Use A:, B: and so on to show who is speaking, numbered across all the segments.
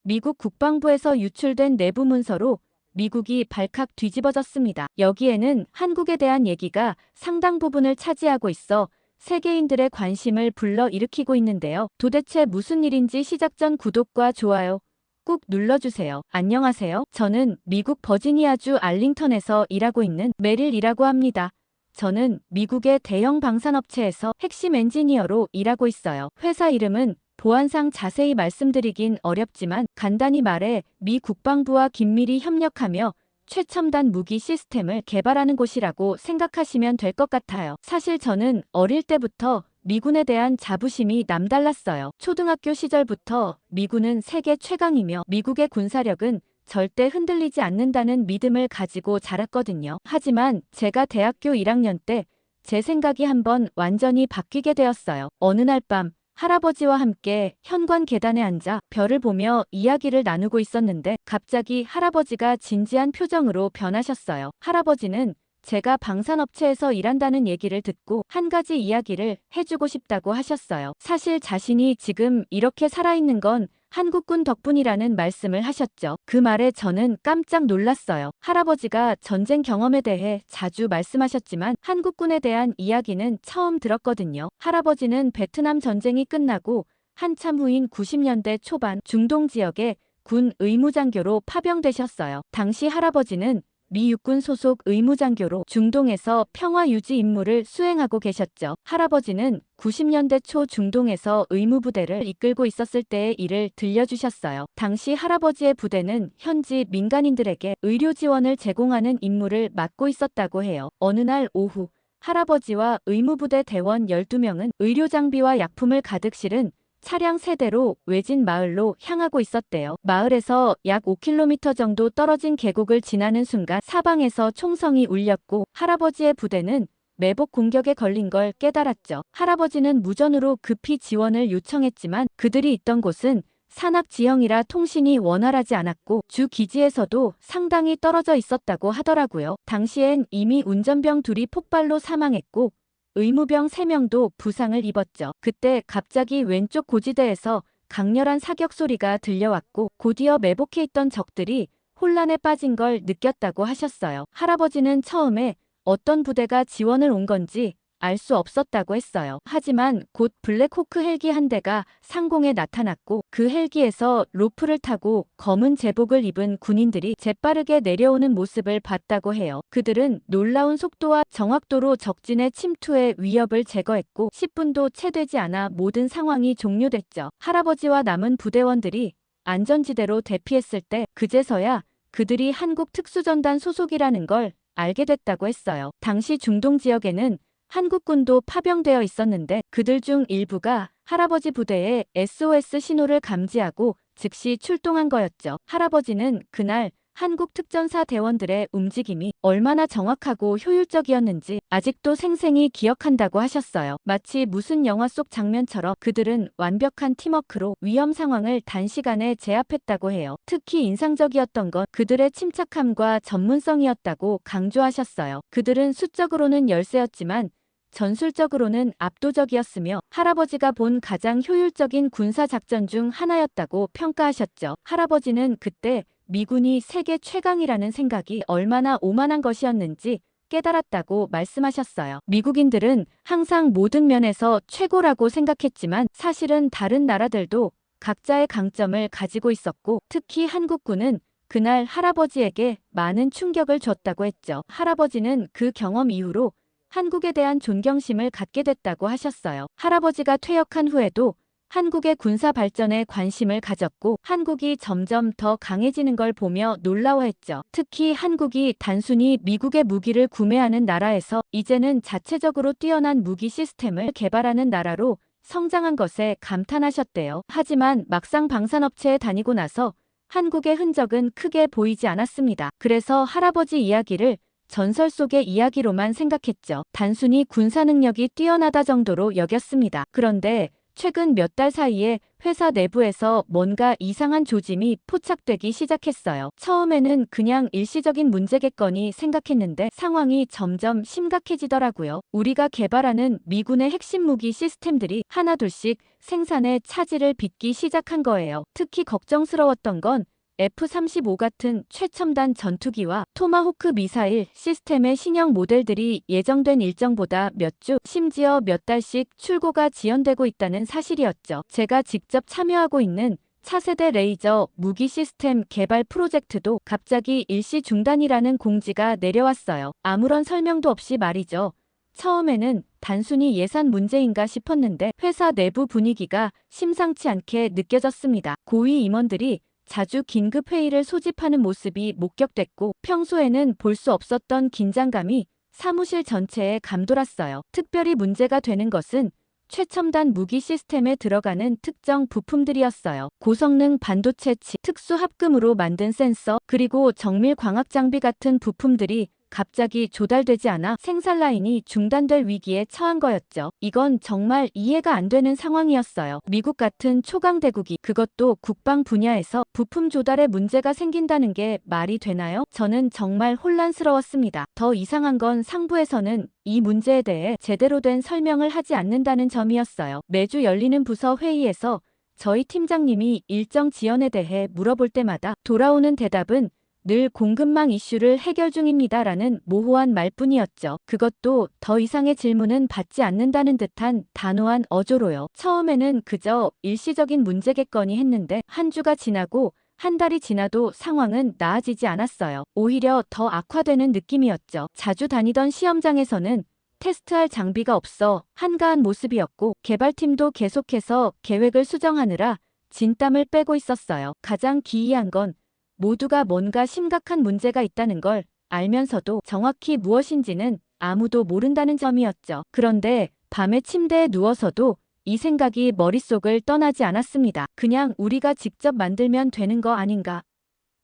A: 미국 국방부에서 유출된 내부 문서로 미국이 발칵 뒤집어졌습니다. 여기에는 한국에 대한 얘기가 상당 부분을 차지하고 있어 세계인들의 관심을 불러일으키고 있는데요. 도대체 무슨 일인지 시작 전 구독과 좋아요 꾹 눌러주세요. 안녕하세요. 저는 미국 버지니아주 알링턴에서 일하고 있는 메릴이라고 합니다. 저는 미국의 대형 방산업체에서 핵심 엔지니어로 일하고 있어요. 회사 이름은 보안상 자세히 말씀드리긴 어렵지만 간단히 말해 미 국방부와 긴밀히 협력하며 최첨단 무기 시스템을 개발하는 곳이라고 생각하시면 될 것 같아요. 사실 저는 어릴 때부터 미군에 대한 자부심이 남달랐어요. 초등학교 시절부터 미군은 세계 최강이며 미국의 군사력은 절대 흔들리지 않는다는 믿음을 가지고 자랐거든요. 하지만 제가 대학교 1학년 때 제 생각이 한번 완전히 바뀌게 되었어요. 어느 날 밤 할아버지와 함께 현관 계단에 앉아 별을 보며 이야기를 나누고 있었는데 갑자기 할아버지가 진지한 표정으로 변하셨어요. 할아버지는 제가 방산업체에서 일한다는 얘기를 듣고 한 가지 이야기를 해주고 싶다고 하셨어요. 사실 자신이 지금 이렇게 살아있는 건 한국군 덕분이라는 말씀을 하셨죠. 그 말에 저는 깜짝 놀랐어요. 할아버지가 전쟁 경험에 대해 자주 말씀하셨지만 한국군에 대한 이야기는 처음 들었거든요. 할아버지는 베트남 전쟁이 끝나고 한참 후인 90년대 초반 중동 지역에 군 의무장교로 파병되셨어요. 당시 할아버지는 미 육군 소속 의무장교로 중동에서 평화 유지 임무를 수행하고 계셨죠. 할아버지는 90년대 초 중동에서 의무부대를 이끌고 있었을 때의 일을 들려주셨어요. 당시 할아버지의 부대는 현지 민간인들에게 의료 지원을 제공하는 임무를 맡고 있었다고 해요. 어느 날 오후 할아버지와 의무부대 대원 12명은 의료 장비와 약품을 가득 실은 차량 3대로 외진 마을로 향하고 있었대요. 마을에서 약 5km 정도 떨어진 계곡을 지나는 순간 사방에서 총성이 울렸고 할아버지의 부대는 매복 공격에 걸린 걸 깨달았죠. 할아버지는 무전으로 급히 지원을 요청했지만 그들이 있던 곳은 산악 지형이라 통신이 원활하지 않았고 주 기지에서도 상당히 떨어져 있었다고 하더라고요. 당시엔 이미 운전병 둘이 폭발로 사망했고 의무병 3명도 부상을 입었죠. 그때 갑자기 왼쪽 고지대에서 강렬한 사격 소리가 들려왔고 곧이어 매복해 있던 적들이 혼란에 빠진 걸 느꼈다고 하셨어요. 할아버지는 처음에 어떤 부대가 지원을 온 건지 알 수 없었다고 했어요. 하지만 곧 블랙호크 헬기 한 대가 상공에 나타났고 그 헬기에서 로프를 타고 검은 제복을 입은 군인들이 재빠르게 내려오는 모습을 봤다고 해요. 그들은 놀라운 속도와 정확도로 적진의 침투의 위협을 제거했고 10분도 채 되지 않아 모든 상황이 종료됐죠. 할아버지와 남은 부대원들이 안전지대로 대피했을 때 그제서야 그들이 한국 특수전단 소속이라는 걸 알게 됐다고 했어요. 당시 중동 지역에는 한국군도 파병되어 있었는데 그들 중 일부가 할아버지 부대의 SOS 신호를 감지하고 즉시 출동한 거였죠. 할아버지는 그날 한국 특전사 대원들의 움직임이 얼마나 정확하고 효율적이었는지 아직도 생생히 기억한다고 하셨어요. 마치 무슨 영화 속 장면처럼 그들은 완벽한 팀워크로 위험 상황을 단시간에 제압했다고 해요. 특히 인상적이었던 건 그들의 침착함과 전문성이었다고 강조하셨어요. 그들은 수적으로는 열세였지만 전술적으로는 압도적이었으며 할아버지가 본 가장 효율적인 군사작전 중 하나였다고 평가하셨죠. 할아버지는 그때 미군이 세계 최강이라는 생각이 얼마나 오만한 것이었는지 깨달았다고 말씀하셨어요. 미국인들은 항상 모든 면에서 최고라고 생각했지만 사실은 다른 나라들도 각자의 강점을 가지고 있었고 특히 한국군은 그날 할아버지에게 많은 충격을 줬다고 했죠. 할아버지는 그 경험 이후로 한국에 대한 존경심을 갖게 됐다고 하셨어요. 할아버지가 퇴역한 후에도 한국의 군사 발전에 관심을 가졌고 한국이 점점 더 강해지는 걸 보며 놀라워했죠. 특히 한국이 단순히 미국의 무기를 구매하는 나라에서 이제는 자체적으로 뛰어난 무기 시스템을 개발하는 나라로 성장한 것에 감탄하셨대요. 하지만 막상 방산업체에 다니고 나서 한국의 흔적은 크게 보이지 않았습니다. 그래서 할아버지 이야기를 전설 속의 이야기로만 생각했죠. 단순히 군사 능력이 뛰어나다 정도로 여겼습니다. 그런데 최근 몇 달 사이에 회사 내부에서 뭔가 이상한 조짐이 포착되기 시작했어요. 처음에는 그냥 일시적인 문제겠거니 생각했는데 상황이 점점 심각해지더라고요. 우리가 개발하는 미군의 핵심 무기 시스템들이 하나둘씩 생산에 차질을 빚기 시작한 거예요. 특히 걱정스러웠던 건 F-35 같은 최첨단 전투기와 토마호크 미사일 시스템의 신형 모델들이 예정된 일정보다 몇 주, 심지어 몇 달씩 출고가 지연되고 있다는 사실이었죠. 제가 직접 참여하고 있는 차세대 레이저 무기 시스템 개발 프로젝트도 갑자기 일시 중단이라는 공지가 내려왔어요. 아무런 설명도 없이 말이죠. 처음에는 단순히 예산 문제인가 싶었는데 회사 내부 분위기가 심상치 않게 느껴졌습니다. 고위 임원들이 자주 긴급 회의를 소집하는 모습이 목격됐고 평소에는 볼 수 없었던 긴장감이 사무실 전체에 감돌았어요. 특별히 문제가 되는 것은 최첨단 무기 시스템에 들어가는 특정 부품들이었어요. 고성능 반도체 칩, 특수 합금으로 만든 센서, 그리고 정밀 광학 장비 같은 부품들이 갑자기 조달되지 않아 생산 라인이 중단될 위기에 처한 거였죠. 이건 정말 이해가 안 되는 상황이었어요. 미국 같은 초강대국이, 그것도 국방 분야에서 부품 조달에 문제가 생긴다는 게 말이 되나요? 저는 정말 혼란스러웠습니다. 더 이상한 건 상부에서는 이 문제에 대해 제대로 된 설명을 하지 않는다는 점이었어요. 매주 열리는 부서 회의에서 저희 팀장님이 일정 지연에 대해 물어볼 때마다 돌아오는 대답은 늘 공급망 이슈를 해결 중입니다라는 모호한 말뿐이었죠. 그것도 더 이상의 질문은 받지 않는다는 듯한 단호한 어조로요. 처음에는 그저 일시적인 문제겠거니 했는데 한 주가 지나고 한 달이 지나도 상황은 나아지지 않았어요. 오히려 더 악화되는 느낌이었죠. 자주 다니던 시험장에서는 테스트할 장비가 없어 한가한 모습이었고 개발팀도 계속해서 계획을 수정하느라 진땀을 빼고 있었어요. 가장 기이한 건 모두가 뭔가 심각한 문제가 있다는 걸 알면서도 정확히 무엇인지는 아무도 모른다는 점이었죠. 그런데 밤에 침대에 누워서도 이 생각이 머릿속을 떠나지 않았습니다. 그냥 우리가 직접 만들면 되는 거 아닌가?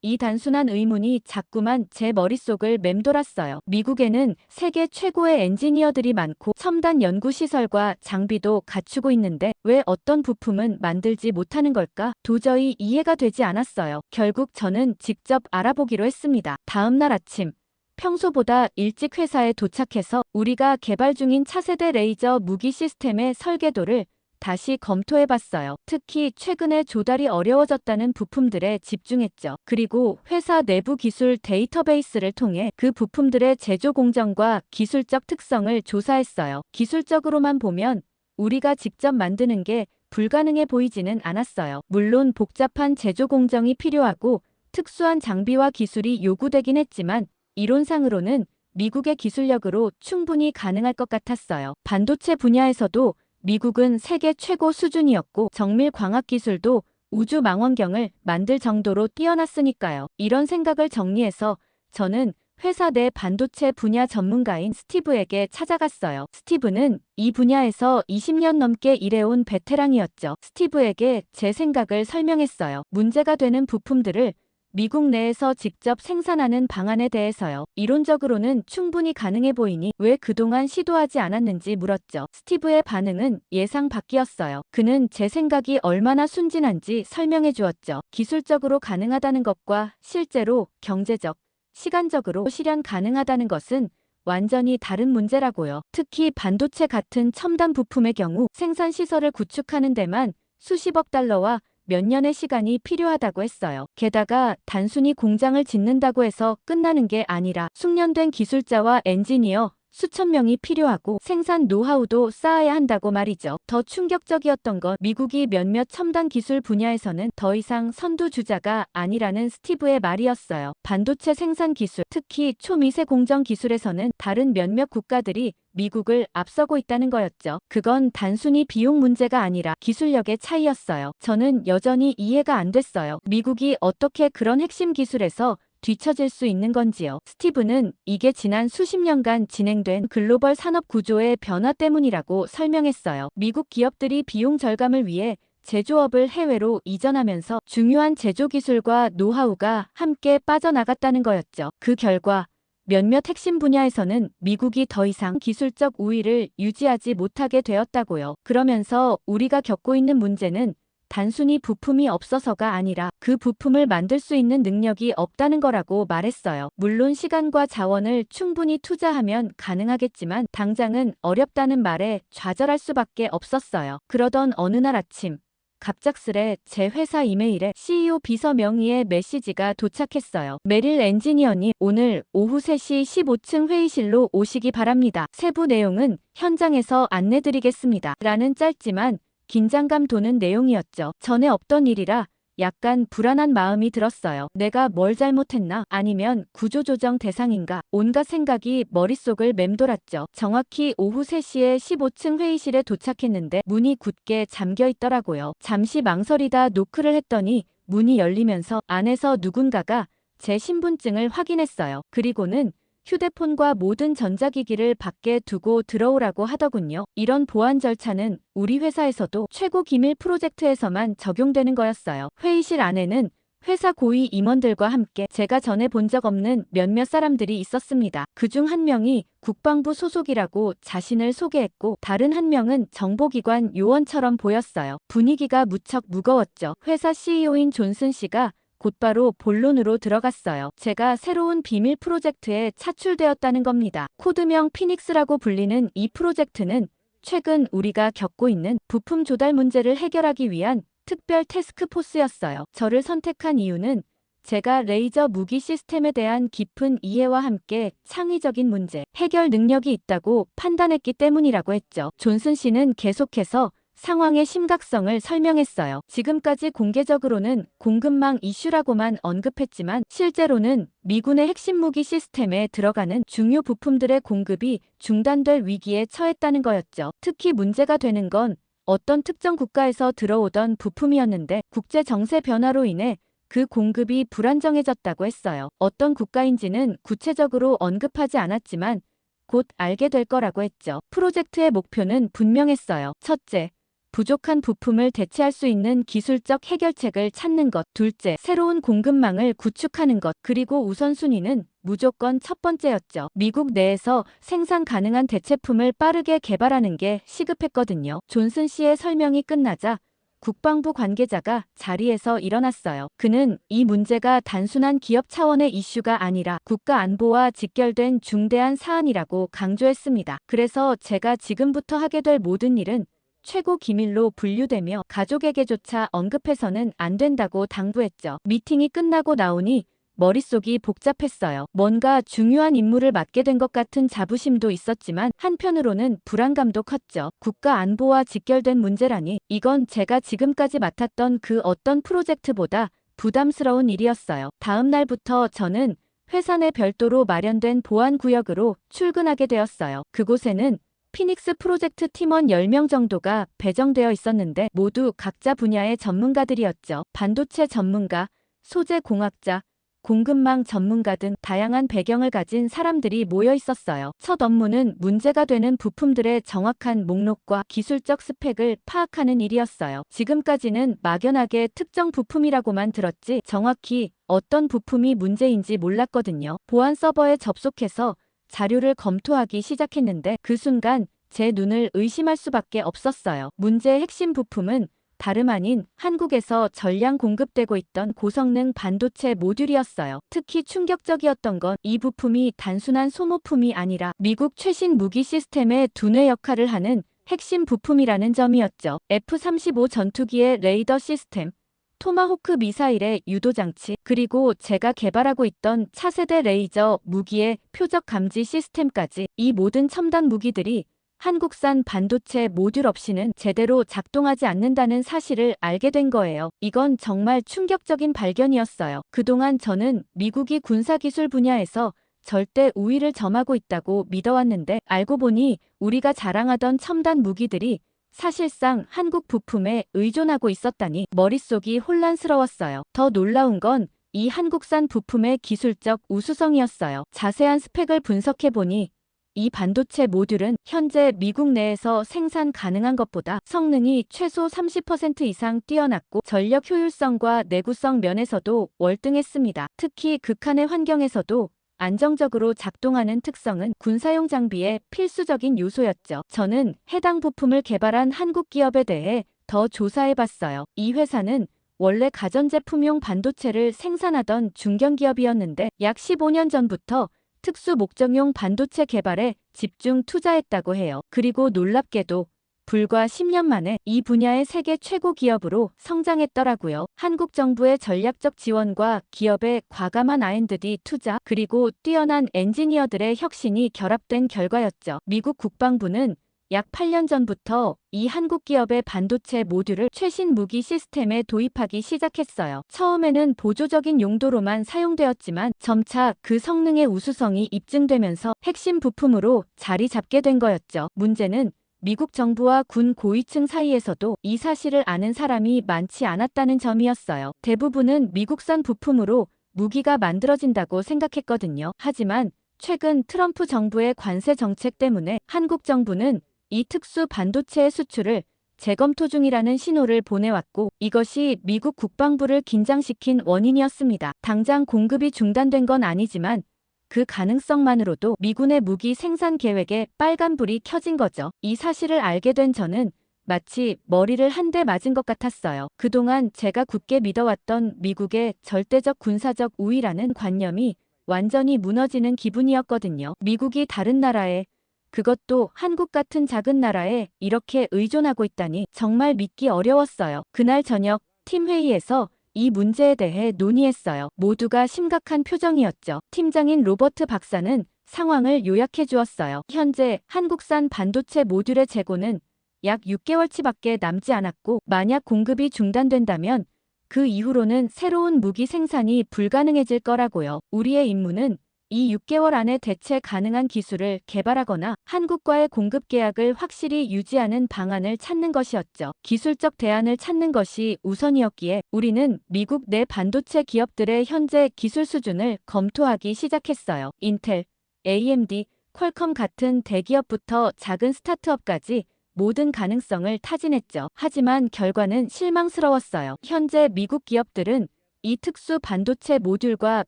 A: 이 단순한 의문이 자꾸만 제 머릿속을 맴돌았어요. 미국에는 세계 최고의 엔지니어들이 많고 첨단 연구시설과 장비도 갖추고 있는데 왜 어떤 부품은 만들지 못하는 걸까? 도저히 이해가 되지 않았어요. 결국 저는 직접 알아보기로 했습니다. 다음 날 아침, 평소보다 일찍 회사에 도착해서 우리가 개발 중인 차세대 레이저 무기 시스템의 설계도를 다시 검토해봤어요. 특히 최근에 조달이 어려워졌다는 부품들에 집중했죠. 그리고 회사 내부 기술 데이터베이스를 통해 그 부품들의 제조 공정과 기술적 특성을 조사했어요. 기술적으로만 보면 우리가 직접 만드는 게 불가능해 보이지는 않았어요. 물론 복잡한 제조 공정이 필요하고 특수한 장비와 기술이 요구되긴 했지만 이론상으로는 미국의 기술력으로 충분히 가능할 것 같았어요. 반도체 분야에서도 미국은 세계 최고 수준이었고 정밀 광학 기술도 우주 망원경을 만들 정도로 뛰어났으니까요. 이런 생각을 정리해서 저는 회사 내 반도체 분야 전문가인 스티브에게 찾아갔어요. 스티브는 이 분야에서 20년 넘게 일해온 베테랑이었죠. 스티브에게 제 생각을 설명했어요. 문제가 되는 부품들을 미국 내에서 직접 생산하는 방안에 대해서요. 이론적으로는 충분히 가능해 보이니 왜 그동안 시도하지 않았는지 물었죠. 스티브의 반응은 예상 밖이었어요. 그는 제 생각이 얼마나 순진한지 설명해 주었죠. 기술적으로 가능하다는 것과 실제로 경제적, 시간적으로 실현 가능하다는 것은 완전히 다른 문제라고요. 특히 반도체 같은 첨단 부품의 경우 생산 시설을 구축하는 데만 수십억 달러와 몇 년의 시간이 필요하다고 했어요. 게다가 단순히 공장을 짓는다고 해서 끝나는 게 아니라 숙련된 기술자와 엔지니어 수천 명이 필요하고 생산 노하우도 쌓아야 한다고 말이죠. 더 충격적이었던 건 미국이 몇몇 첨단 기술 분야에서는 더 이상 선두주자가 아니라는 스티브의 말이었어요. 반도체 생산 기술, 특히 초미세 공정 기술에서는 다른 몇몇 국가들이 미국을 앞서고 있다는 거였죠. 그건 단순히 비용 문제가 아니라 기술력의 차이였어요. 저는 여전히 이해가 안 됐어요. 미국이 어떻게 그런 핵심 기술에서 뒤처질 수 있는 건지요. 스티브는 이게 지난 수십 년간 진행된 글로벌 산업 구조의 변화 때문이라고 설명했어요. 미국 기업들이 비용 절감을 위해 제조업을 해외로 이전하면서 중요한 제조 기술과 노하우가 함께 빠져나갔다는 거였죠. 그 결과 몇몇 핵심 분야에서는 미국이 더 이상 기술적 우위를 유지하지 못하게 되었다고요. 그러면서 우리가 겪고 있는 문제는 단순히 부품이 없어서가 아니라 그 부품을 만들 수 있는 능력이 없다는 거라고 말했어요. 물론 시간과 자원을 충분히 투자하면 가능하겠지만 당장은 어렵다는 말에 좌절할 수밖에 없었어요. 그러던 어느 날 아침 갑작스레 제 회사 이메일에 CEO 비서 명의의 메시지가 도착했어요. 메릴 엔지니어님, 오늘 오후 3시 15층 회의실로 오시기 바랍니다. 세부 내용은 현장에서 안내드리겠습니다. 라는 짧지만 긴장감 도는 내용이었죠. 전에 없던 일이라 약간 불안한 마음이 들었어요. 내가 뭘 잘못했나? 아니면 구조조정 대상인가? 온갖 생각이 머릿속을 맴돌았죠. 정확히 오후 3시에 15층 회의실에 도착했는데 문이 굳게 잠겨 있더라고요. 잠시 망설이다 노크를 했더니 문이 열리면서 안에서 누군가가 제 신분증을 확인했어요. 그리고는 휴대폰과 모든 전자기기를 밖에 두고 들어오라고 하더군요. 이런 보안 절차는 우리 회사에서도 최고 기밀 프로젝트에서만 적용되는 거였어요. 회의실 안에는 회사 고위 임원들과 함께 제가 전에 본 적 없는 몇몇 사람들이 있었습니다. 그중 한 명이 국방부 소속이라고 자신을 소개했고 다른 한 명은 정보기관 요원처럼 보였어요. 분위기가 무척 무거웠죠. 회사 CEO인 존슨 씨가 곧바로 본론으로 들어갔어요. 제가 새로운 비밀 프로젝트에 차출되었다는 겁니다. 코드명 피닉스라고 불리는 이 프로젝트는 최근 우리가 겪고 있는 부품 조달 문제를 해결하기 위한 특별 태스크포스였어요. 저를 선택한 이유는 제가 레이저 무기 시스템에 대한 깊은 이해와 함께 창의적인 문제 해결 능력이 있다고 판단했기 때문이라고 했죠. 존슨 씨는 계속해서 상황의 심각성을 설명했어요. 지금까지 공개적으로는 공급망 이슈라고만 언급했지만 실제로는 미군의 핵심 무기 시스템에 들어가는 중요 부품들의 공급이 중단될 위기에 처했다는 거였죠. 특히 문제가 되는 건 어떤 특정 국가에서 들어오던 부품이었는데 국제 정세 변화로 인해 그 공급이 불안정해졌다고 했어요. 어떤 국가인지는 구체적으로 언급하지 않았지만 곧 알게 될 거라고 했죠. 프로젝트의 목표는 분명했어요. 첫째, 부족한 부품을 대체할 수 있는 기술적 해결책을 찾는 것. 둘째, 새로운 공급망을 구축하는 것. 그리고 우선순위는 무조건 첫 번째였죠. 미국 내에서 생산 가능한 대체품을 빠르게 개발하는 게 시급했거든요. 존슨 씨의 설명이 끝나자 국방부 관계자가 자리에서 일어났어요. 그는 이 문제가 단순한 기업 차원의 이슈가 아니라 국가 안보와 직결된 중대한 사안이라고 강조했습니다. 그래서 제가 지금부터 하게 될 모든 일은 최고 기밀로 분류되며 가족에게조차 언급해서는 안 된다고 당부했죠. 미팅이 끝나고 나오니 머릿속이 복잡했어요. 뭔가 중요한 임무를 맡게 된 것 같은 자부심도 있었지만 한편으로는 불안감도 컸죠. 국가 안보와 직결된 문제라니 이건 제가 지금까지 맡았던 그 어떤 프로젝트보다 부담스러운 일이었어요. 다음 날부터 저는 회사 내 별도로 마련된 보안 구역으로 출근하게 되었어요. 그곳에는 피닉스 프로젝트 팀원 10명 정도가 배정되어 있었는데 모두 각자 분야의 전문가들이었죠. 반도체 전문가, 소재 공학자, 공급망 전문가 등 다양한 배경을 가진 사람들이 모여 있었어요. 첫 업무는 문제가 되는 부품들의 정확한 목록과 기술적 스펙을 파악하는 일이었어요. 지금까지는 막연하게 특정 부품이라고만 들었지 정확히 어떤 부품이 문제인지 몰랐거든요. 보안 서버에 접속해서 자료를 검토하기 시작했는데 그 순간 제 눈을 의심할 수밖에 없었어요. 문제의 핵심 부품은 다름 아닌 한국에서 전량 공급되고 있던 고성능 반도체 모듈이었어요. 특히 충격적이었던 건 이 부품이 단순한 소모품이 아니라 미국 최신 무기 시스템의 두뇌 역할을 하는 핵심 부품이라는 점이었죠. F-35 전투기의 레이더 시스템, 토마호크 미사일의 유도장치, 그리고 제가 개발하고 있던 차세대 레이저 무기의 표적 감지 시스템까지 이 모든 첨단 무기들이 한국산 반도체 모듈 없이는 제대로 작동하지 않는다는 사실을 알게 된 거예요. 이건 정말 충격적인 발견이었어요. 그동안 저는 미국이 군사기술 분야에서 절대 우위를 점하고 있다고 믿어왔는데 알고 보니 우리가 자랑하던 첨단 무기들이 사실상 한국 부품에 의존하고 있었다니 머릿속이 혼란스러웠어요. 더 놀라운 건 이 한국산 부품의 기술적 우수성이었어요. 자세한 스펙을 분석해보니 이 반도체 모듈은 현재 미국 내에서 생산 가능한 것보다 성능이 최소 30% 이상 뛰어났고 전력 효율성과 내구성 면에서도 월등했습니다. 특히 극한의 환경에서도 안정적으로 작동하는 특성은 군사용 장비의 필수적인 요소였죠. 저는 해당 부품을 개발한 한국 기업에 대해 더 조사해봤어요. 이 회사는 원래 가전제품용 반도체를 생산하던 중견기업이었는데 약 15년 전부터 특수 목적용 반도체 개발에 집중 투자했다고 해요. 그리고 놀랍게도 불과 10년 만에 이 분야의 세계 최고 기업으로 성장했더라고요. 한국 정부의 전략적 지원과 기업의 과감한 R&D 투자, 그리고 뛰어난 엔지니어들의 혁신이 결합된 결과였죠. 미국 국방부는 약 8년 전부터 이 한국 기업의 반도체 모듈을 최신 무기 시스템에 도입하기 시작했어요. 처음에는 보조적인 용도로만 사용되었지만 점차 그 성능의 우수성이 입증되면서 핵심 부품으로 자리 잡게 된 거였죠. 문제는 미국 정부와 군 고위층 사이에서도 이 사실을 아는 사람이 많지 않았다는 점이었어요. 대부분은 미국산 부품으로 무기가 만들어진다고 생각했거든요. 하지만 최근 트럼프 정부의 관세 정책 때문에 한국 정부는 이 특수 반도체의 수출을 재검토 중이라는 신호를 보내왔고, 이것이 미국 국방부를 긴장시킨 원인이었습니다. 당장 공급이 중단된 건 아니지만 그 가능성만으로도 미군의 무기 생산 계획에 빨간불이 켜진 거죠. 이 사실을 알게 된 저는 마치 머리를 한 대 맞은 것 같았어요. 그동안 제가 굳게 믿어왔던 미국의 절대적 군사적 우위라는 관념이 완전히 무너지는 기분이었거든요. 미국이 다른 나라에, 그것도 한국 같은 작은 나라에 이렇게 의존하고 있다니 정말 믿기 어려웠어요. 그날 저녁 팀 회의에서 이 문제에 대해 논의했어요. 모두가 심각한 표정이었죠. 팀장인 로버트 박사는 상황을 요약해 주었어요. 현재 한국산 반도체 모듈의 재고는 약 6개월치밖에 남지 않았고, 만약 공급이 중단된다면 그 이후로는 새로운 무기 생산이 불가능해질 거라고요. 우리의 임무는 이 6개월 안에 대체 가능한 기술을 개발하거나 한국과의 공급 계약을 확실히 유지하는 방안을 찾는 것이었죠. 기술적 대안을 찾는 것이 우선이었기에 우리는 미국 내 반도체 기업들의 현재 기술 수준을 검토하기 시작했어요. 인텔, AMD, 퀄컴 같은 대기업부터 작은 스타트업까지 모든 가능성을 타진했죠. 하지만 결과는 실망스러웠어요. 현재 미국 기업들은 이 특수 반도체 모듈과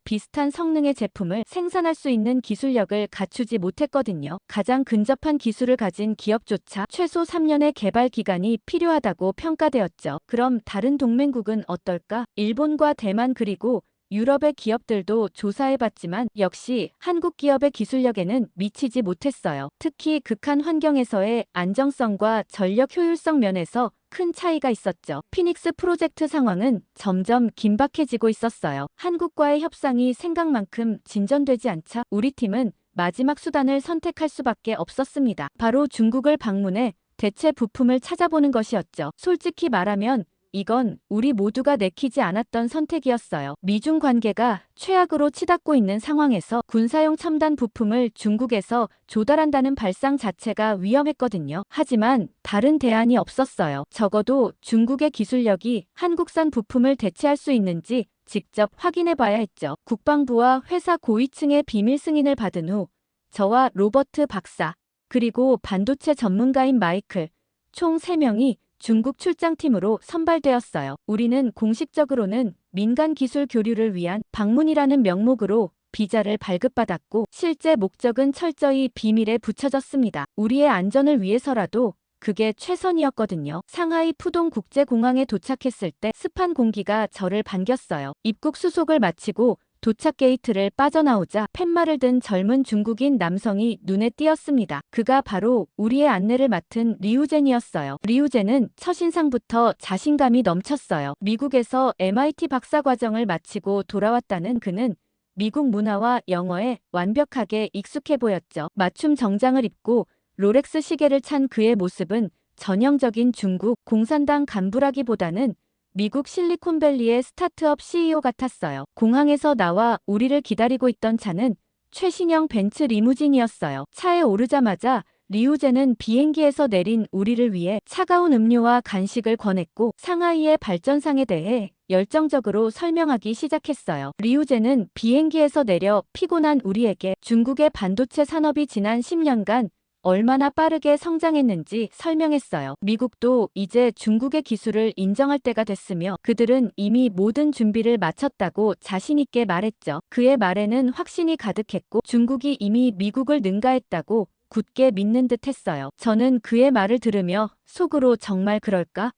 A: 비슷한 성능의 제품을 생산할 수 있는 기술력을 갖추지 못했거든요. 가장 근접한 기술을 가진 기업조차 최소 3년의 개발 기간이 필요하다고 평가되었죠. 그럼 다른 동맹국은 어떨까? 일본과 대만 그리고 유럽의 기업들도 조사해봤지만 역시 한국 기업의 기술력에는 미치지 못했어요. 특히 극한 환경에서의 안정성과 전력 효율성 면에서 큰 차이가 있었죠. 피닉스 프로젝트 상황은 점점 긴박해지고 있었어요. 한국과의 협상이 생각만큼 진전되지 않자 우리 팀은 마지막 수단을 선택할 수밖에 없었습니다. 바로 중국을 방문해 대체 부품을 찾아보는 것이었죠. 솔직히 말하면 이건 우리 모두가 내키지 않았던 선택이었어요. 미중 관계가 최악으로 치닫고 있는 상황에서 군사용 첨단 부품을 중국에서 조달한다는 발상 자체가 위험했거든요. 하지만 다른 대안이 없었어요. 적어도 중국의 기술력이 한국산 부품을 대체할 수 있는지 직접 확인해 봐야 했죠. 국방부와 회사 고위층의 비밀 승인을 받은 후 저와 로버트 박사, 그리고 반도체 전문가인 마이클, 총 3명이 중국 출장팀으로 선발되었어요. 우리는 공식적으로는 민간 기술 교류를 위한 방문이라는 명목으로 비자를 발급받았고, 실제 목적은 철저히 비밀에 붙여졌습니다. 우리의 안전을 위해서라도 그게 최선이었거든요. 상하이 푸동 국제공항에 도착했을 때 습한 공기가 저를 반겼어요. 입국 수속을 마치고 도착 게이트를 빠져나오자 팻말을 든 젊은 중국인 남성이 눈에 띄었습니다. 그가 바로 우리의 안내를 맡은 리우젠이었어요. 리우젠은 첫인상부터 자신감이 넘쳤어요. 미국에서 MIT 박사과정을 마치고 돌아왔다는 그는 미국 문화와 영어에 완벽하게 익숙해 보였죠. 맞춤 정장을 입고 롤렉스 시계를 찬 그의 모습은 전형적인 중국 공산당 간부라기보다는 미국 실리콘밸리의 스타트업 CEO 같았어요. 공항에서 나와 우리를 기다리고 있던 차는 최신형 벤츠 리무진이었어요. 차에 오르자마자 리우젠은 비행기에서 내린 우리를 위해 차가운 음료와 간식을 권했고 상하이의 발전상에 대해 열정적으로 설명하기 시작했어요. 리우젠은 비행기에서 내려 피곤한 우리에게 중국의 반도체 산업이 지난 10년간 얼마나 빠르게 성장했는지 설명했어요. 미국도 이제 중국의 기술을 인정할 때가 됐으며 그들은 이미 모든 준비를 마쳤다고 자신 있게 말했죠. 그의 말에는 확신이 가득했고 중국이 이미 미국을 능가했다고 굳게 믿는 듯 했어요. 저는 그의 말을 들으며 속으로 정말 그럴까?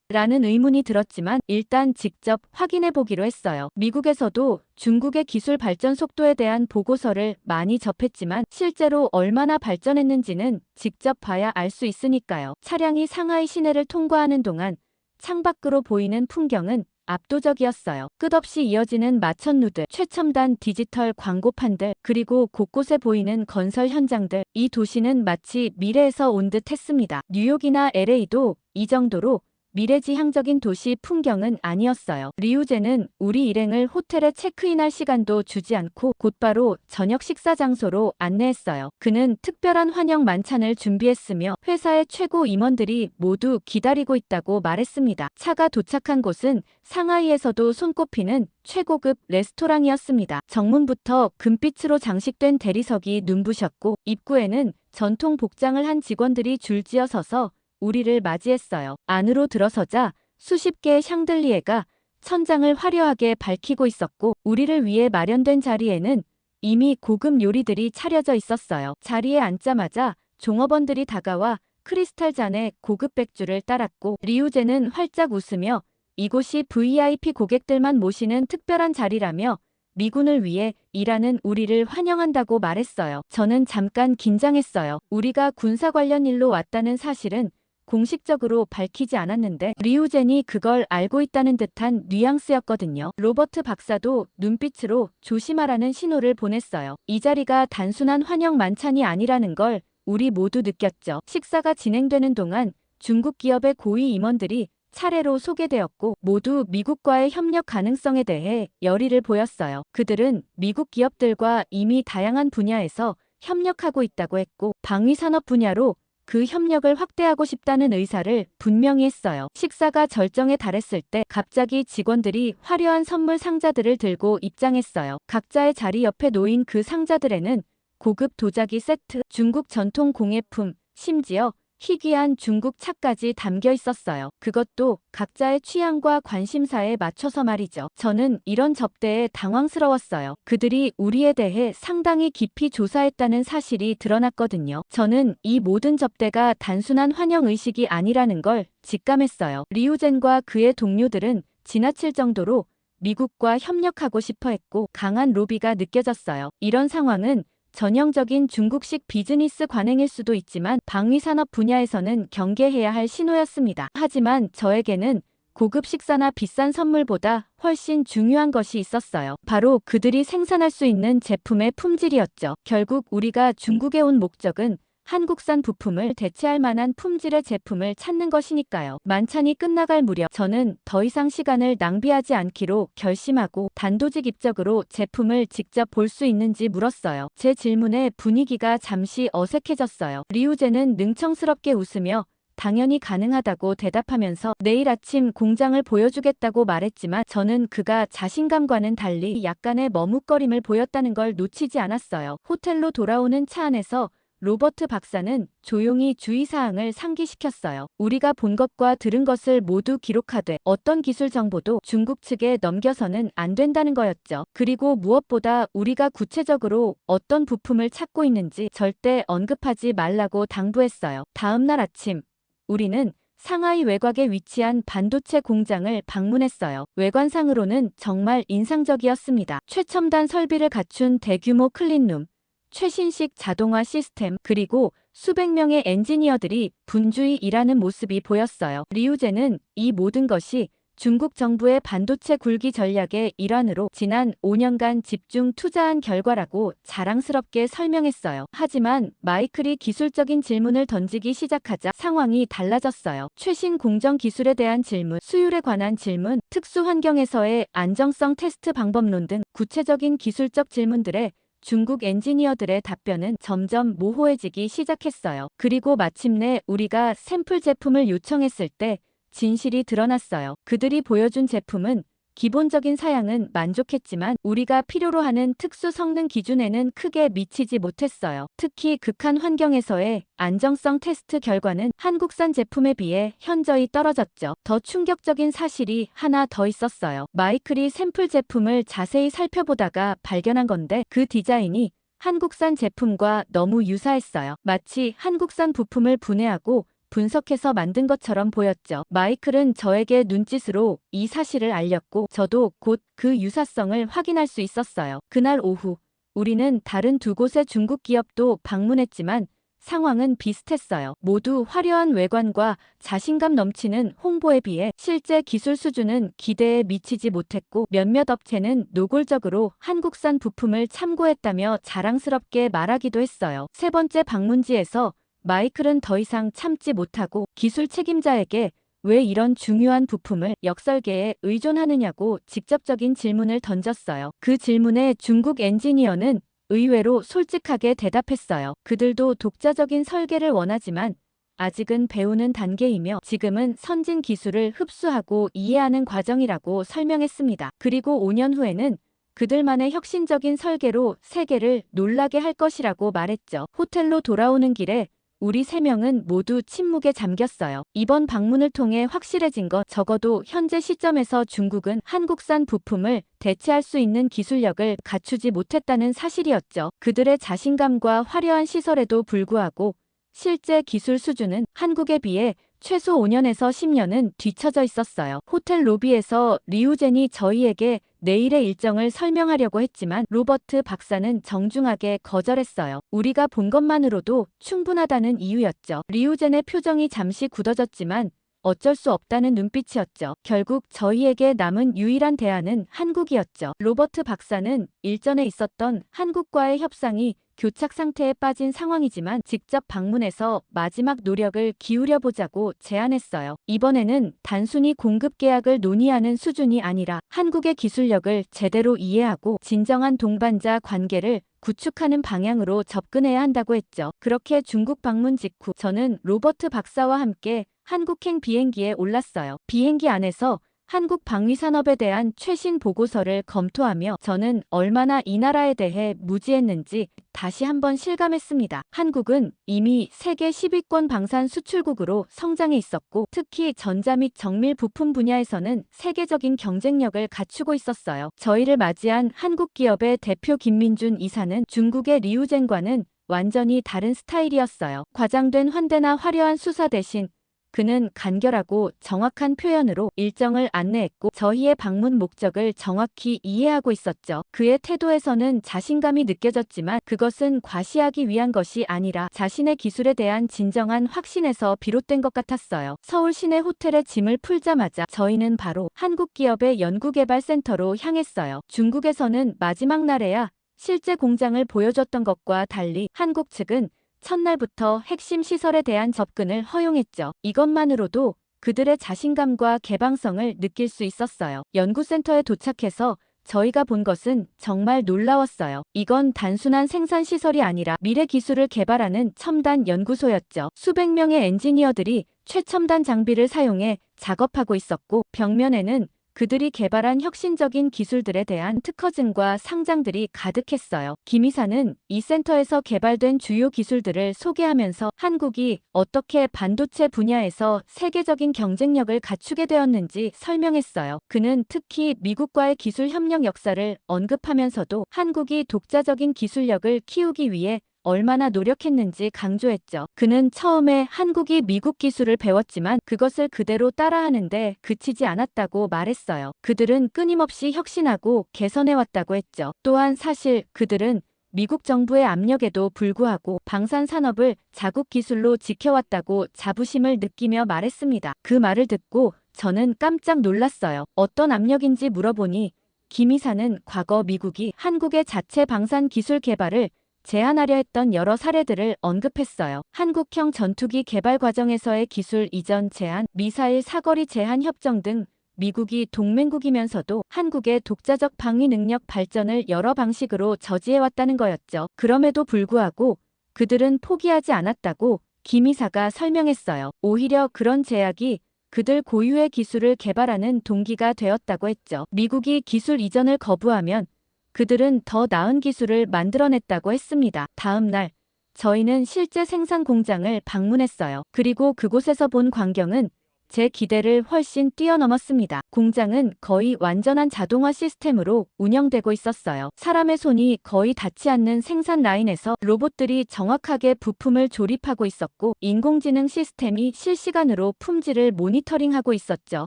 A: 라는 의문이 들었지만 일단 직접 확인해 보기로 했어요. 미국에서도 중국의 기술 발전 속도에 대한 보고서를 많이 접했지만 실제로 얼마나 발전했는지는 직접 봐야 알 수 있으니까요. 차량이 상하이 시내를 통과하는 동안 창밖으로 보이는 풍경은 압도적이었어요. 끝없이 이어지는 마천루들, 최첨단 디지털 광고판들, 그리고 곳곳에 보이는 건설 현장들. 이 도시는 마치 미래에서 온 듯 했습니다. 뉴욕이나 LA도 이 정도로 미래지향적인 도시 풍경은 아니었어요. 리우제는 우리 일행을 호텔에 체크인할 시간도 주지 않고 곧바로 저녁 식사 장소로 안내했어요. 그는 특별한 환영 만찬을 준비했으며 회사의 최고 임원들이 모두 기다리고 있다고 말했습니다. 차가 도착한 곳은 상하이에서도 손꼽히는 최고급 레스토랑이었습니다. 정문부터 금빛으로 장식된 대리석이 눈부셨고 입구에는 전통 복장을 한 직원들이 줄지어 서서 우리를 맞이했어요. 안으로 들어서자 수십 개의 샹들리에가 천장을 화려하게 밝히고 있었고 우리를 위해 마련된 자리에는 이미 고급 요리들이 차려져 있었어요. 자리에 앉자마자 종업원들이 다가와 크리스탈 잔에 고급 백주를 따랐고 리우제는 활짝 웃으며 이곳이 VIP 고객들만 모시는 특별한 자리라며 미군을 위해 일하는 우리를 환영한다고 말했어요. 저는 잠깐 긴장했어요. 우리가 군사 관련 일로 왔다는 사실은 공식적으로 밝히지 않았는데 리우젠이 그걸 알고 있다는 듯한 뉘앙스였거든요. 로버트 박사도 눈빛으로 조심하라는 신호를 보냈어요. 이 자리가 단순한 환영 만찬이 아니라는 걸 우리 모두 느꼈죠. 식사가 진행되는 동안 중국 기업의 고위 임원들이 차례로 소개되었고 모두 미국과의 협력 가능성에 대해 열의를 보였어요. 그들은 미국 기업들과 이미 다양한 분야에서 협력하고 있다고 했고 방위산업 분야로 그 협력을 확대하고 싶다는 의사를 분명히 했어요. 식사가 절정에 달했을 때 갑자기 직원들이 화려한 선물 상자들을 들고 입장했어요. 각자의 자리 옆에 놓인 그 상자들에는 고급 도자기 세트, 중국 전통 공예품, 심지어 희귀한 중국 차까지 담겨 있었어요. 그것도 각자의 취향과 관심사에 맞춰서 말이죠. 저는 이런 접대에 당황스러웠어요. 그들이 우리에 대해 상당히 깊이 조사했다는 사실이 드러났거든요. 저는 이 모든 접대가 단순한 환영 의식이 아니라는 걸 직감했어요. 리우젠과 그의 동료들은 지나칠 정도로 미국과 협력하고 싶어 했고 강한 로비가 느껴졌어요. 이런 상황은 전형적인 중국식 비즈니스 관행일 수도 있지만 방위산업 분야에서는 경계해야 할 신호였습니다. 하지만 저에게는 고급 식사나 비싼 선물보다 훨씬 중요한 것이 있었어요. 바로 그들이 생산할 수 있는 제품의 품질이었죠. 결국 우리가 중국에 온 목적은 한국산 부품을 대체할 만한 품질의 제품을 찾는 것이니까요. 만찬이 끝나갈 무렵 저는 더 이상 시간을 낭비하지 않기로 결심하고 단도직 입적으로 제품을 직접 볼 수 있는지 물었어요. 제 질문에 분위기가 잠시 어색해졌어요. 리우제는 능청스럽게 웃으며 당연히 가능하다고 대답하면서 내일 아침 공장을 보여주겠다고 말했지만 저는 그가 자신감과는 달리 약간의 머뭇거림을 보였다는 걸 놓치지 않았어요. 호텔로 돌아오는 차 안에서 로버트 박사는 조용히 주의사항을 상기시켰어요. 우리가 본 것과 들은 것을 모두 기록하되 어떤 기술 정보도 중국 측에 넘겨서는 안 된다는 거였죠. 그리고 무엇보다 우리가 구체적으로 어떤 부품을 찾고 있는지 절대 언급하지 말라고 당부했어요. 다음 날 아침 우리는 상하이 외곽에 위치한 반도체 공장을 방문했어요. 외관상으로는 정말 인상적이었습니다. 최첨단 설비를 갖춘 대규모 클린룸, 최신식 자동화 시스템, 그리고 수백 명의 엔지니어들이 분주히 일하는 모습이 보였어요. 리우제는 이 모든 것이 중국 정부의 반도체 굴기 전략의 일환으로 지난 5년간 집중 투자한 결과라고 자랑스럽게 설명했어요. 하지만 마이클이 기술적인 질문을 던지기 시작하자 상황이 달라졌어요. 최신 공정 기술에 대한 질문, 수율에 관한 질문, 특수 환경에서의 안정성 테스트 방법론 등 구체적인 기술적 질문들에 중국 엔지니어들의 답변은 점점 모호해지기 시작했어요. 그리고 마침내 우리가 샘플 제품을 요청했을 때 진실이 드러났어요. 그들이 보여준 제품은 기본적인 사양은 만족했지만 우리가 필요로 하는 특수 성능 기준에는 크게 미치지 못했어요. 특히 극한 환경에서의 안정성 테스트 결과는 한국산 제품에 비해 현저히 떨어졌죠. 더 충격적인 사실이 하나 더 있었어요. 마이클이 샘플 제품을 자세히 살펴보다가 발견한 건데 그 디자인이 한국산 제품과 너무 유사했어요. 마치 한국산 부품을 분해하고 분석해서 만든 것처럼 보였죠. 마이클은 저에게 눈짓으로 이 사실을 알렸고 저도 곧 그 유사성을 확인할 수 있었어요. 그날 오후 우리는 다른 두 곳의 중국 기업도 방문했지만 상황은 비슷했어요. 모두 화려한 외관과 자신감 넘치는 홍보에 비해 실제 기술 수준은 기대에 미치지 못했고 몇몇 업체는 노골적으로 한국산 부품을 참고했다며 자랑스럽게 말하기도 했어요. 세 번째 방문지에서 마이클은 더 이상 참지 못하고 기술 책임자에게 왜 이런 중요한 부품을 역설계에 의존하느냐고 직접적인 질문을 던졌어요. 그 질문에 중국 엔지니어는 의외로 솔직하게 대답했어요. 그들도 독자적인 설계를 원하지만 아직은 배우는 단계이며 지금은 선진 기술을 흡수하고 이해하는 과정이라고 설명했습니다. 그리고 5년 후에는 그들만의 혁신적인 설계로 세계를 놀라게 할 것이라고 말했죠. 호텔로 돌아오는 길에 우리 3명은 모두 침묵에 잠겼어요. 이번 방문을 통해 확실해진 것, 적어도 현재 시점에서 중국은 한국산 부품을 대체할 수 있는 기술력을 갖추지 못했다는 사실이었죠. 그들의 자신감과 화려한 시설에도 불구하고 실제 기술 수준은 한국에 비해 최소 5년에서 10년은 뒤처져 있었어요. 호텔 로비에서 리우젠이 저희에게 내일의 일정을 설명하려고 했지만 로버트 박사는 정중하게 거절했어요. 우리가 본 것만으로도 충분하다는 이유였죠. 리우젠의 표정이 잠시 굳어졌지만 어쩔 수 없다는 눈빛이었죠. 결국 저희에게 남은 유일한 대안은 한국이었죠. 로버트 박사는 일전에 있었던 한국과의 협상이 교착 상태에 빠진 상황이지만 직접 방문해서 마지막 노력을 기울여보자고 제안했어요. 이번에는 단순히 공급 계약을 논의하는 수준이 아니라 한국의 기술력을 제대로 이해하고 진정한 동반자 관계를 구축하는 방향으로 접근해야 한다고 했죠. 그렇게 중국 방문 직후 저는 로버트 박사와 함께 한국행 비행기에 올랐어요. 비행기 안에서 한국 방위산업에 대한 최신 보고서를 검토하며 저는 얼마나 이 나라에 대해 무지했는지 다시 한번 실감했습니다. 한국은 이미 세계 10위권 방산 수출국으로 성장해 있었고 특히 전자 및 정밀 부품 분야에서는 세계적인 경쟁력을 갖추고 있었어요. 저희를 맞이한 한국 기업의 대표 김민준 이사는 중국의 리우젠과는 완전히 다른 스타일이었어요. 과장된 환대나 화려한 수사 대신 그는 간결하고 정확한 표현으로 일정을 안내했고 저희의 방문 목적을 정확히 이해하고 있었죠. 그의 태도에서는 자신감이 느껴졌지만 그것은 과시하기 위한 것이 아니라 자신의 기술에 대한 진정한 확신에서 비롯된 것 같았어요. 서울 시내 호텔에 짐을 풀자마자 저희는 바로 한국 기업의 연구개발센터로 향했어요. 중국에서는 마지막 날에야 실제 공장을 보여줬던 것과 달리 한국 측은 첫날부터 핵심 시설에 대한 접근을 허용했죠. 이것만으로도 그들의 자신감과 개방성을 느낄 수 있었어요. 연구센터에 도착해서 저희가 본 것은 정말 놀라웠어요. 이건 단순한 생산 시설이 아니라 미래 기술을 개발하는 첨단 연구소였죠. 수백 명의 엔지니어들이 최첨단 장비를 사용해 작업하고 있었고 벽면에는 그들이 개발한 혁신적인 기술들에 대한 특허증과 상장들이 가득했어요. 김 이사는 이 센터에서 개발된 주요 기술들을 소개하면서 한국이 어떻게 반도체 분야에서 세계적인 경쟁력을 갖추게 되었는지 설명했어요. 그는 특히 미국과의 기술 협력 역사를 언급하면서도 한국이 독자적인 기술력을 키우기 위해 얼마나 노력했는지 강조했죠. 그는 처음에 한국이 미국 기술을 배웠지만 그것을 그대로 따라하는데 그치지 않았다고 말했어요. 그들은 끊임없이 혁신하고 개선해왔다고 했죠. 또한 사실 그들은 미국 정부의 압력에도 불구하고 방산 산업을 자국 기술로 지켜왔다고 자부심을 느끼며 말했습니다. 그 말을 듣고 저는 깜짝 놀랐어요. 어떤 압력인지 물어보니 김 이사는 과거 미국이 한국의 자체 방산 기술 개발을 제한하려 했던 여러 사례들을 언급했어요. 한국형 전투기 개발 과정에서의 기술 이전 제한, 미사일 사거리 제한 협정 등 미국이 동맹국이면서도 한국의 독자적 방위 능력 발전을 여러 방식으로 저지해왔다는 거였죠. 그럼에도 불구하고 그들은 포기하지 않았다고 김 이사가 설명했어요. 오히려 그런 제약이 그들 고유의 기술을 개발하는 동기가 되었다고 했죠. 미국이 기술 이전을 거부하면 그들은 더 나은 기술을 만들어냈다고 했습니다. 다음 날 저희는 실제 생산 공장을 방문했어요. 그리고 그곳에서 본 광경은 제 기대를 훨씬 뛰어넘었습니다. 공장은 거의 완전한 자동화 시스템으로 운영되고 있었어요. 사람의 손이 거의 닿지 않는 생산 라인에서 로봇들이 정확하게 부품을 조립하고 있었고, 인공지능 시스템이 실시간으로 품질을 모니터링하고 있었죠.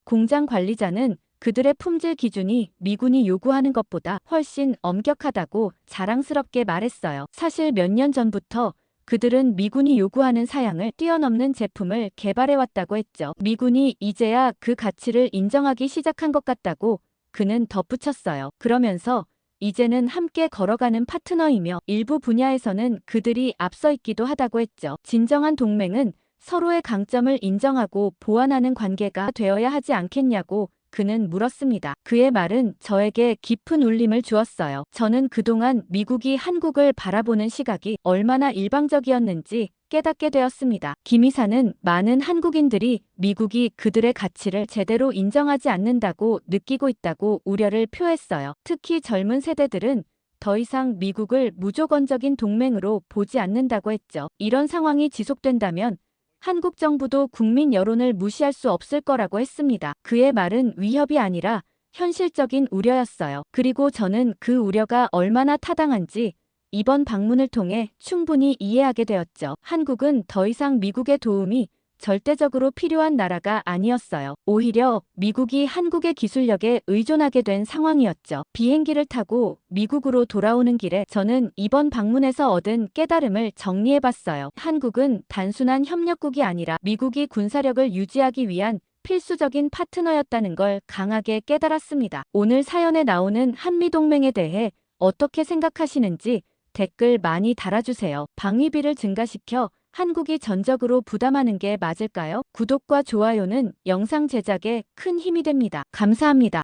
A: 공장 관리자는 그들의 품질 기준이 미군이 요구하는 것보다 훨씬 엄격하다고 자랑스럽게 말했어요. 사실 몇 년 전부터 그들은 미군이 요구하는 사양을 뛰어넘는 제품을 개발해왔다고 했죠. 미군이 이제야 그 가치를 인정하기 시작한 것 같다고 그는 덧붙였어요. 그러면서 이제는 함께 걸어가는 파트너이며 일부 분야에서는 그들이 앞서 있기도 하다고 했죠. 진정한 동맹은 서로의 강점을 인정하고 보완하는 관계가 되어야 하지 않겠냐고 그는 물었습니다. 그의 말은 저에게 깊은 울림을 주었어요. 저는 그동안 미국이 한국을 바라보는 시각이 얼마나 일방적이었는지 깨닫게 되었습니다. 김 이사는 많은 한국인들이 미국이 그들의 가치를 제대로 인정하지 않는다고 느끼고 있다고 우려를 표했어요. 특히 젊은 세대들은 더 이상 미국을 무조건적인 동맹으로 보지 않는다고 했죠. 이런 상황이 지속된다면 한국 정부도 국민 여론을 무시할 수 없을 거라고 했습니다. 그의 말은 위협이 아니라 현실적인 우려였어요. 그리고 저는 그 우려가 얼마나 타당한지 이번 방문을 통해 충분히 이해하게 되었죠. 한국은 더 이상 미국의 도움이 절대적으로 필요한 나라가 아니었어요. 오히려 미국이 한국의 기술력에 의존하게 된 상황이었죠. 비행기를 타고 미국으로 돌아오는 길에 저는 이번 방문에서 얻은 깨달음을 정리해봤어요. 한국은 단순한 협력국이 아니라 미국이 군사력을 유지하기 위한 필수적인 파트너였다는 걸 강하게 깨달았습니다. 오늘 사연에 나오는 한미동맹에 대해 어떻게 생각하시는지 댓글 많이 달아주세요. 방위비를 증가시켜 한국이 전적으로 부담하는 게 맞을까요? 구독과 좋아요는 영상 제작에 큰 힘이 됩니다. 감사합니다.